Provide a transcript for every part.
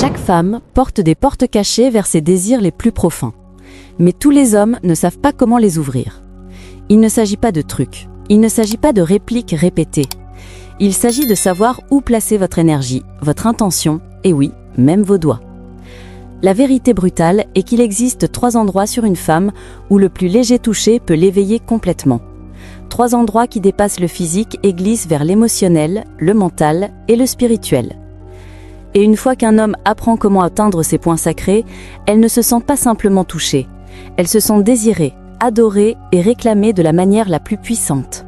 Chaque femme porte des portes cachées vers ses désirs les plus profonds. Mais tous les hommes ne savent pas comment les ouvrir. Il ne s'agit pas de trucs, il ne s'agit pas de répliques répétées. Il s'agit de savoir où placer votre énergie, votre intention, et oui, même vos doigts. La vérité brutale est qu'il existe 3 endroits sur une femme où le plus léger toucher peut l'éveiller complètement. 3 endroits qui dépassent le physique et glissent vers l'émotionnel, le mental et le spirituel. Et une fois qu'un homme apprend comment atteindre ces points sacrés, elles ne se sentent pas simplement touchées. Elles se sentent désirées, adorées et réclamées de la manière la plus puissante.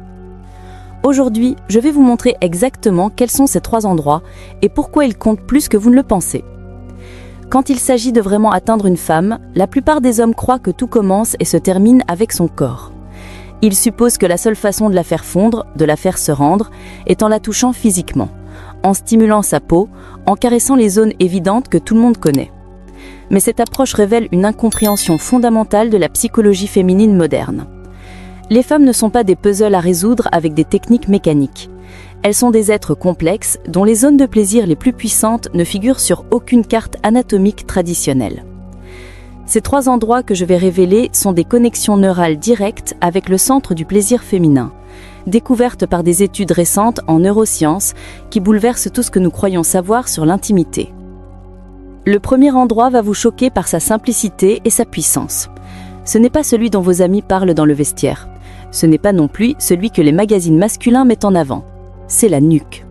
Aujourd'hui, je vais vous montrer exactement quels sont ces 3 endroits et pourquoi ils comptent plus que vous ne le pensez. Quand il s'agit de vraiment atteindre une femme, la plupart des hommes croient que tout commence et se termine avec son corps. Ils supposent que la seule façon de la faire fondre, de la faire se rendre, est en la touchant physiquement, en stimulant sa peau, en caressant les zones évidentes que tout le monde connaît. Mais cette approche révèle une incompréhension fondamentale de la psychologie féminine moderne. Les femmes ne sont pas des puzzles à résoudre avec des techniques mécaniques. Elles sont des êtres complexes dont les zones de plaisir les plus puissantes ne figurent sur aucune carte anatomique traditionnelle. Ces 3 endroits que je vais révéler sont des connexions neurales directes avec le centre du plaisir féminin, découvertes par des études récentes en neurosciences qui bouleversent tout ce que nous croyons savoir sur l'intimité. Le premier endroit va vous choquer par sa simplicité et sa puissance. Ce n'est pas celui dont vos amis parlent dans le vestiaire. Ce n'est pas non plus celui que les magazines masculins mettent en avant. C'est la nuque.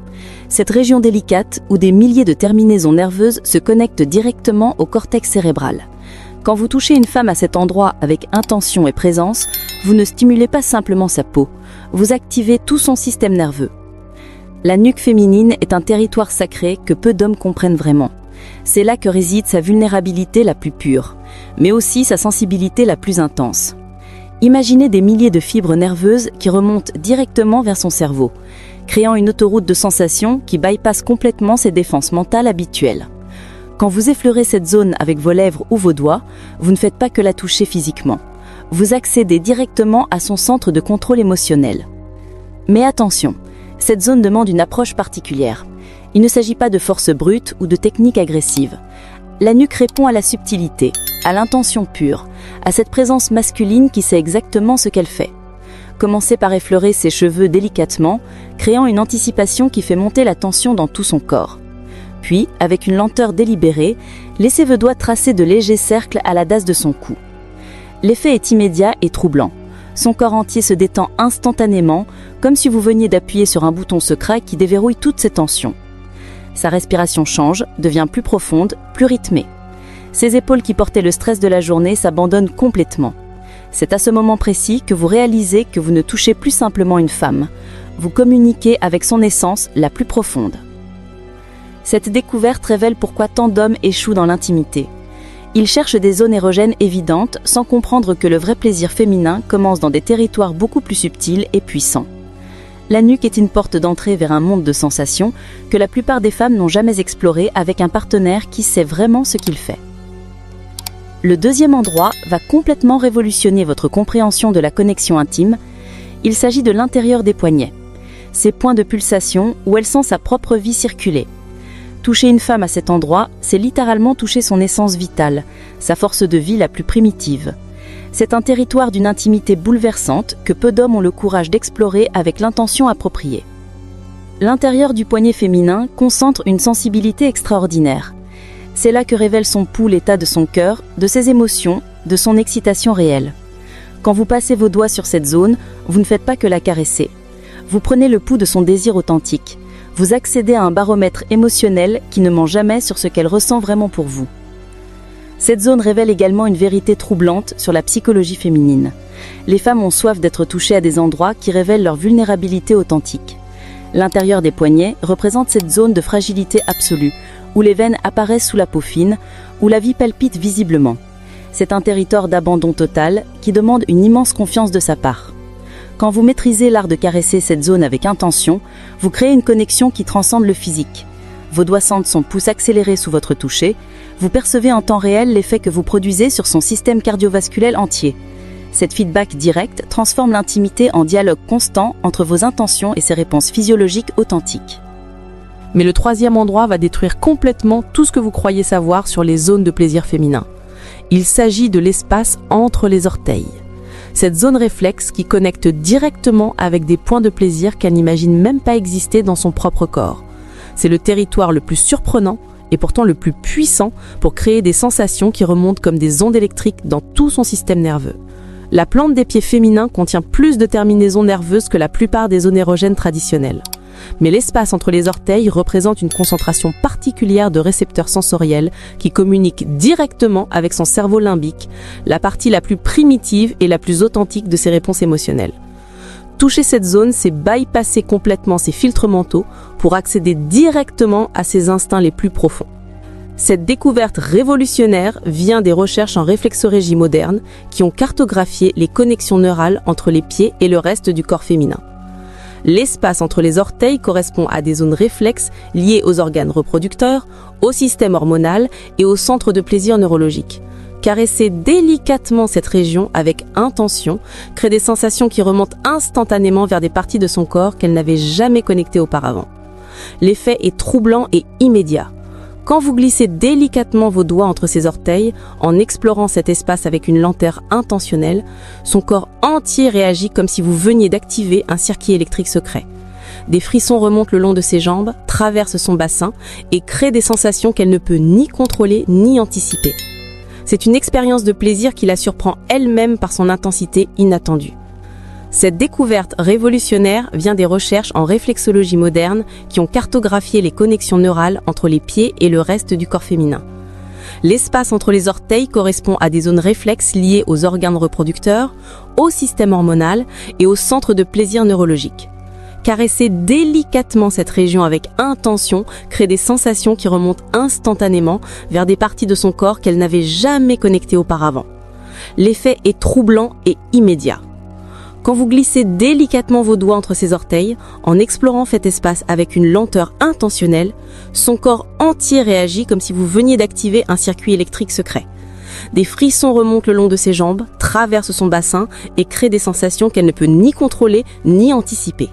Cette région délicate où des milliers de terminaisons nerveuses se connectent directement au cortex cérébral. Quand vous touchez une femme à cet endroit avec intention et présence, vous ne stimulez pas simplement sa peau, vous activez tout son système nerveux. La nuque féminine est un territoire sacré que peu d'hommes comprennent vraiment. C'est là que réside sa vulnérabilité la plus pure, mais aussi sa sensibilité la plus intense. Imaginez des milliers de fibres nerveuses qui remontent directement vers son cerveau, créant une autoroute de sensations qui bypasse complètement ses défenses mentales habituelles. Quand vous effleurez cette zone avec vos lèvres ou vos doigts, vous ne faites pas que la toucher physiquement. Vous accédez directement à son centre de contrôle émotionnel. Mais attention, cette zone demande une approche particulière. Il ne s'agit pas de force brute ou de technique agressive. La nuque répond à la subtilité, à l'intention pure, à cette présence masculine qui sait exactement ce qu'elle fait. Commencez par effleurer ses cheveux délicatement, créant une anticipation qui fait monter la tension dans tout son corps. Puis, avec une lenteur délibérée, laissez vos doigts tracer de légers cercles à la base de son cou. L'effet est immédiat et troublant. Son corps entier se détend instantanément, comme si vous veniez d'appuyer sur un bouton secret qui déverrouille toutes ses tensions. Sa respiration change, devient plus profonde, plus rythmée. Ses épaules qui portaient le stress de la journée s'abandonnent complètement. C'est à ce moment précis que vous réalisez que vous ne touchez plus simplement une femme. Vous communiquez avec son essence la plus profonde. Cette découverte révèle pourquoi tant d'hommes échouent dans l'intimité. Ils cherchent des zones érogènes évidentes sans comprendre que le vrai plaisir féminin commence dans des territoires beaucoup plus subtils et puissants. La nuque est une porte d'entrée vers un monde de sensations que la plupart des femmes n'ont jamais exploré avec un partenaire qui sait vraiment ce qu'il fait. Le deuxième endroit va complètement révolutionner votre compréhension de la connexion intime. Il s'agit de l'intérieur des poignets. Ces points de pulsation où elle sent sa propre vie circuler. Toucher une femme à cet endroit, c'est littéralement toucher son essence vitale, sa force de vie la plus primitive. C'est un territoire d'une intimité bouleversante que peu d'hommes ont le courage d'explorer avec l'intention appropriée. L'intérieur du poignet féminin concentre une sensibilité extraordinaire. C'est là que révèle son pouls l'état de son cœur, de ses émotions, de son excitation réelle. Quand vous passez vos doigts sur cette zone, vous ne faites pas que la caresser. Vous prenez le pouls de son désir authentique. Vous accédez à un baromètre émotionnel qui ne ment jamais sur ce qu'elle ressent vraiment pour vous. Cette zone révèle également une vérité troublante sur la psychologie féminine. Les femmes ont soif d'être touchées à des endroits qui révèlent leur vulnérabilité authentique. L'intérieur des poignets représente cette zone de fragilité absolue, où les veines apparaissent sous la peau fine, où la vie palpite visiblement. C'est un territoire d'abandon total qui demande une immense confiance de sa part. Quand vous maîtrisez l'art de caresser cette zone avec intention, vous créez une connexion qui transcende le physique. Vos doigts sentent son pouce accéléré sous votre toucher. Vous percevez en temps réel l'effet que vous produisez sur son système cardiovasculaire entier. Cette feedback direct transforme l'intimité en dialogue constant entre vos intentions et ses réponses physiologiques authentiques. Mais le troisième endroit va détruire complètement tout ce que vous croyez savoir sur les zones de plaisir féminin. Il s'agit de l'espace entre les orteils. Cette zone réflexe qui connecte directement avec des points de plaisir qu'elle n'imagine même pas exister dans son propre corps. C'est le territoire le plus surprenant et pourtant le plus puissant pour créer des sensations qui remontent comme des ondes électriques dans tout son système nerveux. La plante des pieds féminins contient plus de terminaisons nerveuses que la plupart des zones érogènes traditionnelles. Mais l'espace entre les orteils représente une concentration particulière de récepteurs sensoriels qui communiquent directement avec son cerveau limbique, la partie la plus primitive et la plus authentique de ses réponses émotionnelles. Toucher cette zone, c'est bypasser complètement ses filtres mentaux pour accéder directement à ses instincts les plus profonds. Cette découverte révolutionnaire vient des recherches en réflexologie moderne qui ont cartographié les connexions neurales entre les pieds et le reste du corps féminin. L'espace entre les orteils correspond à des zones réflexes liées aux organes reproducteurs, au système hormonal et au centre de plaisir neurologique. Caresser délicatement cette région avec intention crée des sensations qui remontent instantanément vers des parties de son corps qu'elle n'avait jamais connectées auparavant. L'effet est troublant et immédiat. Quand vous glissez délicatement vos doigts entre ses orteils, en explorant cet espace avec une lenteur intentionnelle, son corps entier réagit comme si vous veniez d'activer un circuit électrique secret. Des frissons remontent le long de ses jambes, traversent son bassin et créent des sensations qu'elle ne peut ni contrôler ni anticiper. C'est une expérience de plaisir qui la surprend elle-même par son intensité inattendue. Cette découverte révolutionnaire vient des recherches en réflexologie moderne qui ont cartographié les connexions neurales entre les pieds et le reste du corps féminin. L'espace entre les orteils correspond à des zones réflexes liées aux organes reproducteurs, au système hormonal et au centre de plaisir neurologique. Caresser délicatement cette région avec intention crée des sensations qui remontent instantanément vers des parties de son corps qu'elle n'avait jamais connectées auparavant. L'effet est troublant et immédiat. Quand vous glissez délicatement vos doigts entre ses orteils, en explorant cet espace avec une lenteur intentionnelle, son corps entier réagit comme si vous veniez d'activer un circuit électrique secret. Des frissons remontent le long de ses jambes, traversent son bassin et créent des sensations qu'elle ne peut ni contrôler ni anticiper.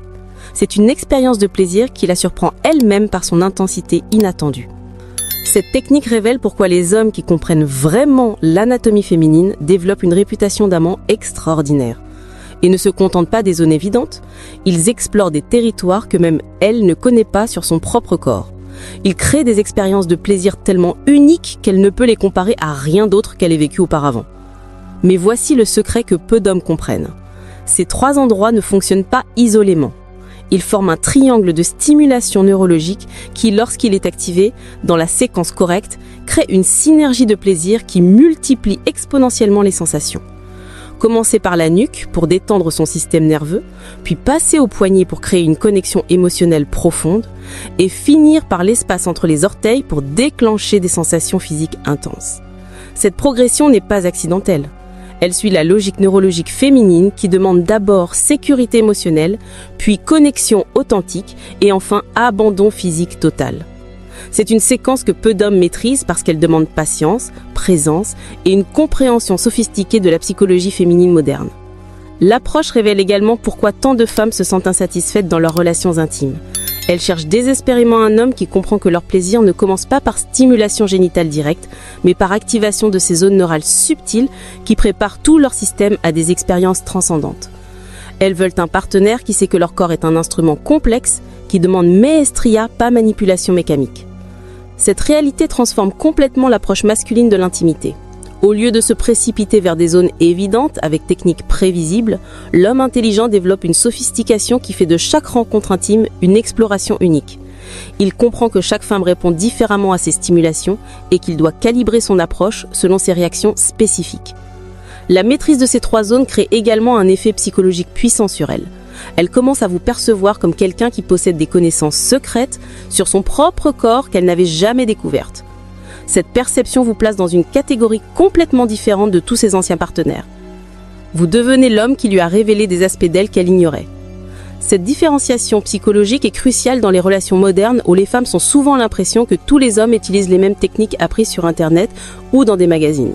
C'est une expérience de plaisir qui la surprend elle-même par son intensité inattendue. Cette technique révèle pourquoi les hommes qui comprennent vraiment l'anatomie féminine développent une réputation d'amants extraordinaire. Et ne se contentent pas des zones évidentes, ils explorent des territoires que même elle ne connaît pas sur son propre corps. Ils créent des expériences de plaisir tellement uniques qu'elle ne peut les comparer à rien d'autre qu'elle ait vécu auparavant. Mais voici le secret que peu d'hommes comprennent. Ces trois endroits ne fonctionnent pas isolément. Ils forment un triangle de stimulation neurologique qui, lorsqu'il est activé, dans la séquence correcte, crée une synergie de plaisir qui multiplie exponentiellement les sensations. Commencer par la nuque pour détendre son système nerveux, puis passer au poignet pour créer une connexion émotionnelle profonde, et finir par l'espace entre les orteils pour déclencher des sensations physiques intenses. Cette progression n'est pas accidentelle. Elle suit la logique neurologique féminine qui demande d'abord sécurité émotionnelle, puis connexion authentique et enfin abandon physique total. C'est une séquence que peu d'hommes maîtrisent parce qu'elle demande patience, présence et une compréhension sophistiquée de la psychologie féminine moderne. L'approche révèle également pourquoi tant de femmes se sentent insatisfaites dans leurs relations intimes. Elles cherchent désespérément un homme qui comprend que leur plaisir ne commence pas par stimulation génitale directe, mais par activation de ces zones neurales subtiles qui préparent tout leur système à des expériences transcendantes. Elles veulent un partenaire qui sait que leur corps est un instrument complexe, qui demande maestria, pas manipulation mécanique. Cette réalité transforme complètement l'approche masculine de l'intimité. Au lieu de se précipiter vers des zones évidentes avec techniques prévisibles, l'homme intelligent développe une sophistication qui fait de chaque rencontre intime une exploration unique. Il comprend que chaque femme répond différemment à ses stimulations et qu'il doit calibrer son approche selon ses réactions spécifiques. La maîtrise de ces trois zones crée également un effet psychologique puissant sur elle. Elle commence à vous percevoir comme quelqu'un qui possède des connaissances secrètes sur son propre corps qu'elle n'avait jamais découvertes. Cette perception vous place dans une catégorie complètement différente de tous ses anciens partenaires. Vous devenez l'homme qui lui a révélé des aspects d'elle qu'elle ignorait. Cette différenciation psychologique est cruciale dans les relations modernes où les femmes ont souvent l'impression que tous les hommes utilisent les mêmes techniques apprises sur Internet ou dans des magazines.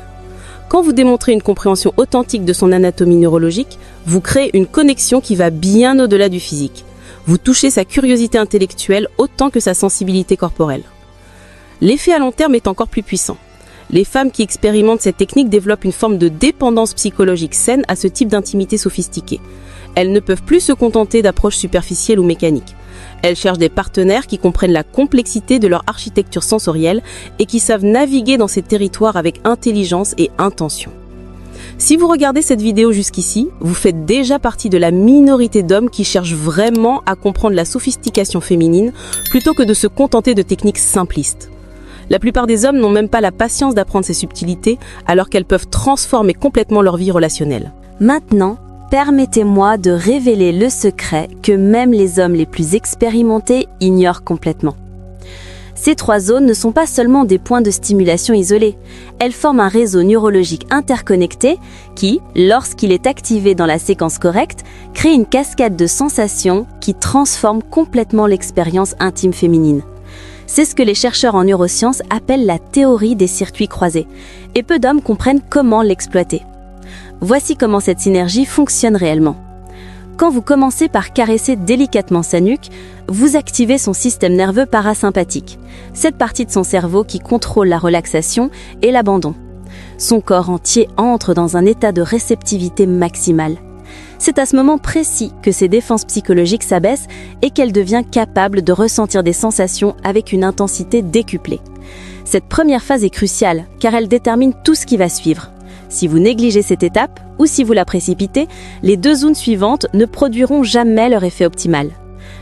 Quand vous démontrez une compréhension authentique de son anatomie neurologique, vous créez une connexion qui va bien au-delà du physique. Vous touchez sa curiosité intellectuelle autant que sa sensibilité corporelle. L'effet à long terme est encore plus puissant. Les femmes qui expérimentent cette technique développent une forme de dépendance psychologique saine à ce type d'intimité sophistiquée. Elles ne peuvent plus se contenter d'approches superficielles ou mécaniques. Elles cherchent des partenaires qui comprennent la complexité de leur architecture sensorielle et qui savent naviguer dans ces territoires avec intelligence et intention. Si vous regardez cette vidéo jusqu'ici, vous faites déjà partie de la minorité d'hommes qui cherchent vraiment à comprendre la sophistication féminine plutôt que de se contenter de techniques simplistes. La plupart des hommes n'ont même pas la patience d'apprendre ces subtilités alors qu'elles peuvent transformer complètement leur vie relationnelle. Maintenant, permettez-moi de révéler le secret que même les hommes les plus expérimentés ignorent complètement. Ces 3 zones ne sont pas seulement des points de stimulation isolés, elles forment un réseau neurologique interconnecté qui, lorsqu'il est activé dans la séquence correcte, crée une cascade de sensations qui transforme complètement l'expérience intime féminine. C'est ce que les chercheurs en neurosciences appellent la théorie des circuits croisés, et peu d'hommes comprennent comment l'exploiter. Voici comment cette synergie fonctionne réellement. Quand vous commencez par caresser délicatement sa nuque, vous activez son système nerveux parasympathique, cette partie de son cerveau qui contrôle la relaxation et l'abandon. Son corps entier entre dans un état de réceptivité maximale. C'est à ce moment précis que ses défenses psychologiques s'abaissent et qu'elle devient capable de ressentir des sensations avec une intensité décuplée. Cette première phase est cruciale car elle détermine tout ce qui va suivre. Si vous négligez cette étape ou si vous la précipitez, les 2 zones suivantes ne produiront jamais leur effet optimal.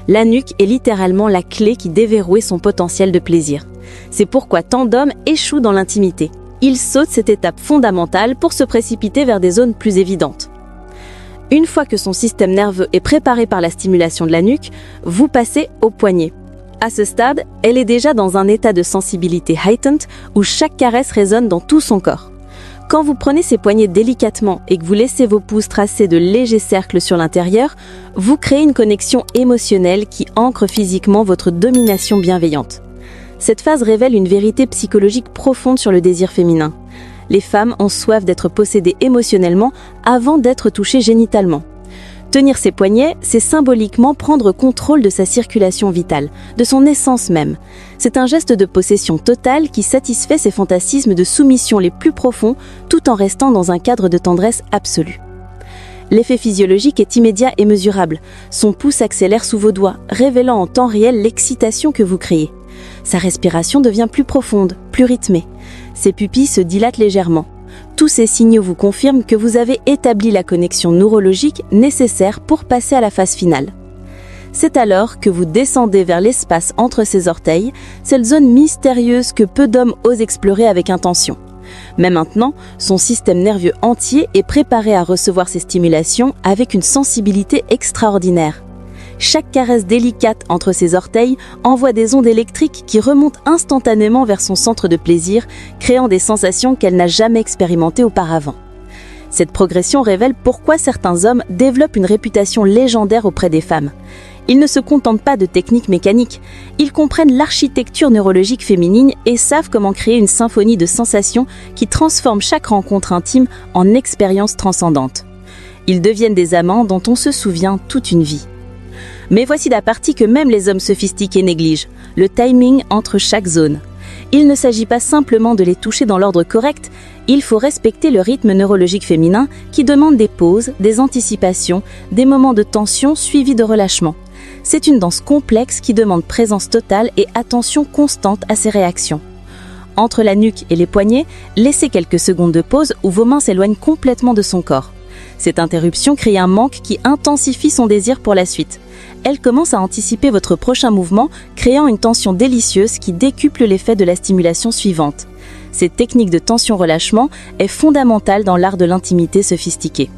La nuque est littéralement la clé qui déverrouille son potentiel de plaisir. C'est pourquoi tant d'hommes échouent dans l'intimité. Ils sautent cette étape fondamentale pour se précipiter vers des zones plus évidentes. Une fois que son système nerveux est préparé par la stimulation de la nuque, vous passez au poignet. À ce stade, elle est déjà dans un état de sensibilité heightened où chaque caresse résonne dans tout son corps. Quand vous prenez ces poignets délicatement et que vous laissez vos pouces tracer de légers cercles sur l'intérieur, vous créez une connexion émotionnelle qui ancre physiquement votre domination bienveillante. Cette phase révèle une vérité psychologique profonde sur le désir féminin. Les femmes ont soif d'être possédées émotionnellement avant d'être touchées génitalement. Tenir ses poignets, c'est symboliquement prendre contrôle de sa circulation vitale, de son essence même. C'est un geste de possession totale qui satisfait ses fantasismes de soumission les plus profonds tout en restant dans un cadre de tendresse absolue. L'effet physiologique est immédiat et mesurable. Son pouce accélère sous vos doigts, révélant en temps réel l'excitation que vous créez. Sa respiration devient plus profonde, plus rythmée. Ses pupilles se dilatent légèrement. Tous ces signaux vous confirment que vous avez établi la connexion neurologique nécessaire pour passer à la phase finale. C'est alors que vous descendez vers l'espace entre ses orteils, cette zone mystérieuse que peu d'hommes osent explorer avec intention. Mais maintenant, son système nerveux entier est préparé à recevoir ces stimulations avec une sensibilité extraordinaire. Chaque caresse délicate entre ses orteils envoie des ondes électriques qui remontent instantanément vers son centre de plaisir, créant des sensations qu'elle n'a jamais expérimentées auparavant. Cette progression révèle pourquoi certains hommes développent une réputation légendaire auprès des femmes. Ils ne se contentent pas de techniques mécaniques, ils comprennent l'architecture neurologique féminine et savent comment créer une symphonie de sensations qui transforme chaque rencontre intime en expérience transcendante. Ils deviennent des amants dont on se souvient toute une vie. Mais voici la partie que même les hommes sophistiqués négligent, le timing entre chaque zone. Il ne s'agit pas simplement de les toucher dans l'ordre correct, il faut respecter le rythme neurologique féminin qui demande des pauses, des anticipations, des moments de tension suivis de relâchement. C'est une danse complexe qui demande présence totale et attention constante à ses réactions. Entre la nuque et les poignets, laissez quelques secondes de pause où vos mains s'éloignent complètement de son corps. Cette interruption crée un manque qui intensifie son désir pour la suite. Elle commence à anticiper votre prochain mouvement, créant une tension délicieuse qui décuple l'effet de la stimulation suivante. Cette technique de tension-relâchement est fondamentale dans l'art de l'intimité sophistiquée.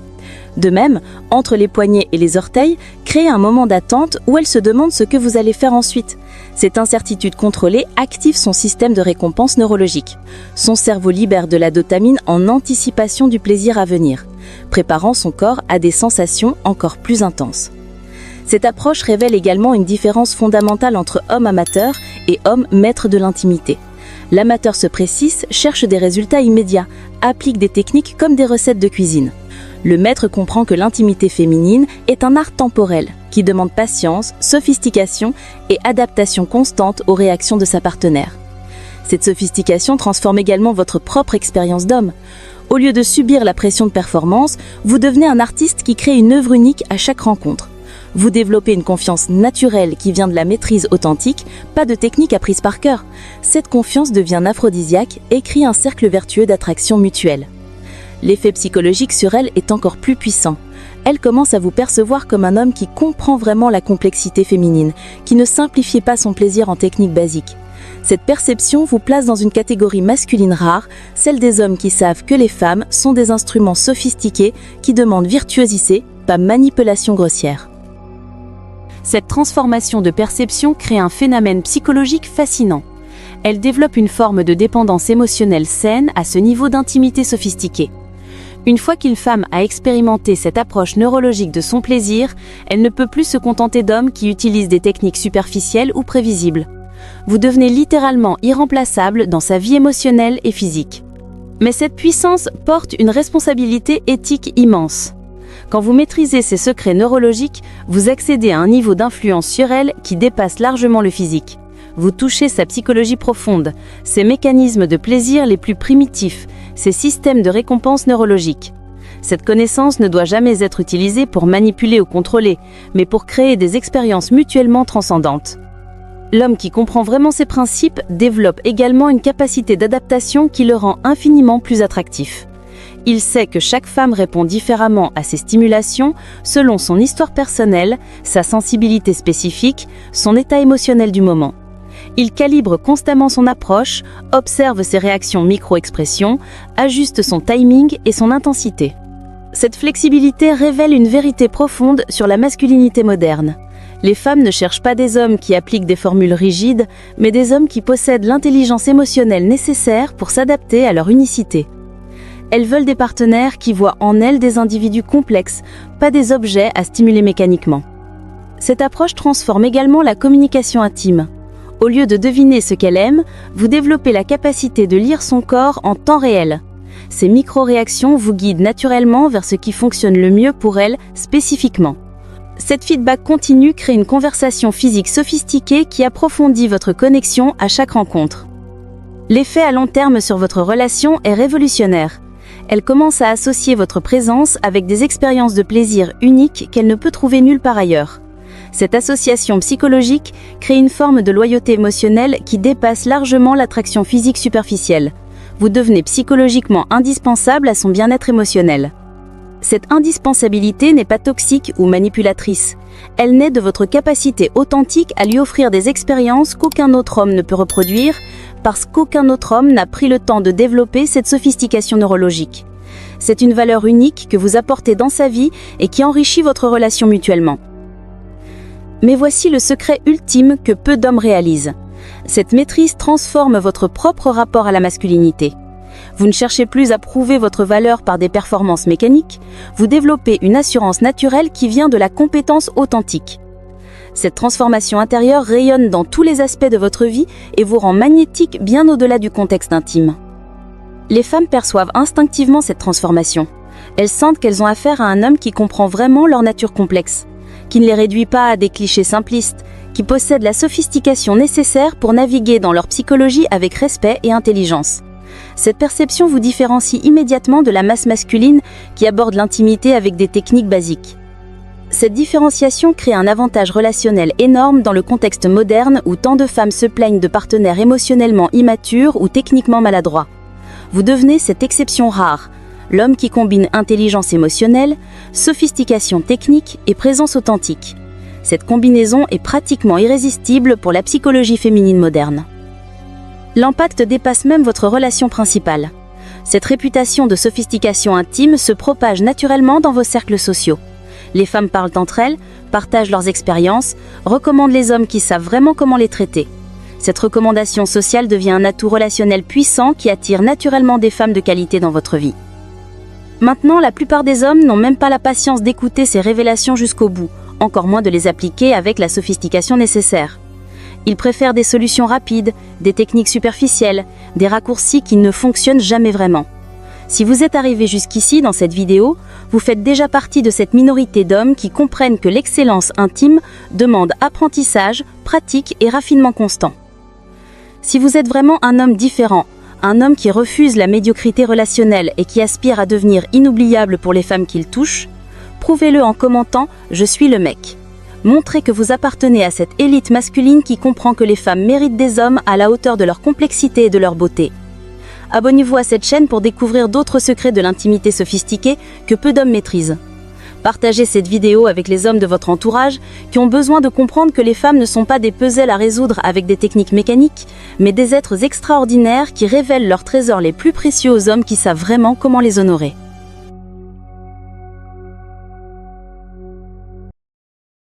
De même, entre les poignets et les orteils, créez un moment d'attente où elle se demande ce que vous allez faire ensuite. Cette incertitude contrôlée active son système de récompense neurologique. Son cerveau libère de la dopamine en anticipation du plaisir à venir, préparant son corps à des sensations encore plus intenses. Cette approche révèle également une différence fondamentale entre hommes amateurs et hommes maîtres de l'intimité. L'amateur se précise, cherche des résultats immédiats, applique des techniques comme des recettes de cuisine. Le maître comprend que l'intimité féminine est un art temporel qui demande patience, sophistication et adaptation constante aux réactions de sa partenaire. Cette sophistication transforme également votre propre expérience d'homme. Au lieu de subir la pression de performance, vous devenez un artiste qui crée une œuvre unique à chaque rencontre. Vous développez une confiance naturelle qui vient de la maîtrise authentique, pas de technique apprise par cœur. Cette confiance devient aphrodisiaque et crée un cercle vertueux d'attraction mutuelle. L'effet psychologique sur elle est encore plus puissant. Elle commence à vous percevoir comme un homme qui comprend vraiment la complexité féminine, qui ne simplifie pas son plaisir en techniques basiques. Cette perception vous place dans une catégorie masculine rare, celle des hommes qui savent que les femmes sont des instruments sophistiqués qui demandent virtuosité, pas manipulation grossière. Cette transformation de perception crée un phénomène psychologique fascinant. Elle développe une forme de dépendance émotionnelle saine à ce niveau d'intimité sophistiquée. Une fois qu'une femme a expérimenté cette approche neurologique de son plaisir, elle ne peut plus se contenter d'hommes qui utilisent des techniques superficielles ou prévisibles. Vous devenez littéralement irremplaçable dans sa vie émotionnelle et physique. Mais cette puissance porte une responsabilité éthique immense. Quand vous maîtrisez ces secrets neurologiques, vous accédez à un niveau d'influence sur elle qui dépasse largement le physique. Vous touchez sa psychologie profonde, ses mécanismes de plaisir les plus primitifs, ses systèmes de récompense neurologiques. Cette connaissance ne doit jamais être utilisée pour manipuler ou contrôler, mais pour créer des expériences mutuellement transcendantes. L'homme qui comprend vraiment ces principes développe également une capacité d'adaptation qui le rend infiniment plus attractif. Il sait que chaque femme répond différemment à ses stimulations selon son histoire personnelle, sa sensibilité spécifique, son état émotionnel du moment. Il calibre constamment son approche, observe ses réactions micro-expressions, ajuste son timing et son intensité. Cette flexibilité révèle une vérité profonde sur la masculinité moderne. Les femmes ne cherchent pas des hommes qui appliquent des formules rigides, mais des hommes qui possèdent l'intelligence émotionnelle nécessaire pour s'adapter à leur unicité. Elles veulent des partenaires qui voient en elles des individus complexes, pas des objets à stimuler mécaniquement. Cette approche transforme également la communication intime. Au lieu de deviner ce qu'elle aime, vous développez la capacité de lire son corps en temps réel. Ces micro-réactions vous guident naturellement vers ce qui fonctionne le mieux pour elle spécifiquement. Cette feedback continue crée une conversation physique sophistiquée qui approfondit votre connexion à chaque rencontre. L'effet à long terme sur votre relation est révolutionnaire. Elle commence à associer votre présence avec des expériences de plaisir uniques qu'elle ne peut trouver nulle part ailleurs. Cette association psychologique crée une forme de loyauté émotionnelle qui dépasse largement l'attraction physique superficielle. Vous devenez psychologiquement indispensable à son bien-être émotionnel. Cette indispensabilité n'est pas toxique ou manipulatrice. Elle naît de votre capacité authentique à lui offrir des expériences qu'aucun autre homme ne peut reproduire, parce qu'aucun autre homme n'a pris le temps de développer cette sophistication neurologique. C'est une valeur unique que vous apportez dans sa vie et qui enrichit votre relation mutuellement. Mais voici le secret ultime que peu d'hommes réalisent. Cette maîtrise transforme votre propre rapport à la masculinité. Vous ne cherchez plus à prouver votre valeur par des performances mécaniques, vous développez une assurance naturelle qui vient de la compétence authentique. Cette transformation intérieure rayonne dans tous les aspects de votre vie et vous rend magnétique bien au-delà du contexte intime. Les femmes perçoivent instinctivement cette transformation. Elles sentent qu'elles ont affaire à un homme qui comprend vraiment leur nature complexe, qui ne les réduit pas à des clichés simplistes, qui possède la sophistication nécessaire pour naviguer dans leur psychologie avec respect et intelligence. Cette perception vous différencie immédiatement de la masse masculine qui aborde l'intimité avec des techniques basiques. Cette différenciation crée un avantage relationnel énorme dans le contexte moderne où tant de femmes se plaignent de partenaires émotionnellement immatures ou techniquement maladroits. Vous devenez cette exception rare, l'homme qui combine intelligence émotionnelle, sophistication technique et présence authentique. Cette combinaison est pratiquement irrésistible pour la psychologie féminine moderne. L'impact dépasse même votre relation principale. Cette réputation de sophistication intime se propage naturellement dans vos cercles sociaux. Les femmes parlent entre elles, partagent leurs expériences, recommandent les hommes qui savent vraiment comment les traiter. Cette recommandation sociale devient un atout relationnel puissant qui attire naturellement des femmes de qualité dans votre vie. Maintenant, la plupart des hommes n'ont même pas la patience d'écouter ces révélations jusqu'au bout, encore moins de les appliquer avec la sophistication nécessaire. Ils préfèrent des solutions rapides, des techniques superficielles, des raccourcis qui ne fonctionnent jamais vraiment. Si vous êtes arrivé jusqu'ici dans cette vidéo, vous faites déjà partie de cette minorité d'hommes qui comprennent que l'excellence intime demande apprentissage, pratique et raffinement constant. Si vous êtes vraiment un homme différent, un homme qui refuse la médiocrité relationnelle et qui aspire à devenir inoubliable pour les femmes qu'il touche, prouvez-le en commentant « Je suis le mec ». Montrez que vous appartenez à cette élite masculine qui comprend que les femmes méritent des hommes à la hauteur de leur complexité et de leur beauté. Abonnez-vous à cette chaîne pour découvrir d'autres secrets de l'intimité sophistiquée que peu d'hommes maîtrisent. Partagez cette vidéo avec les hommes de votre entourage qui ont besoin de comprendre que les femmes ne sont pas des puzzles à résoudre avec des techniques mécaniques, mais des êtres extraordinaires qui révèlent leurs trésors les plus précieux aux hommes qui savent vraiment comment les honorer.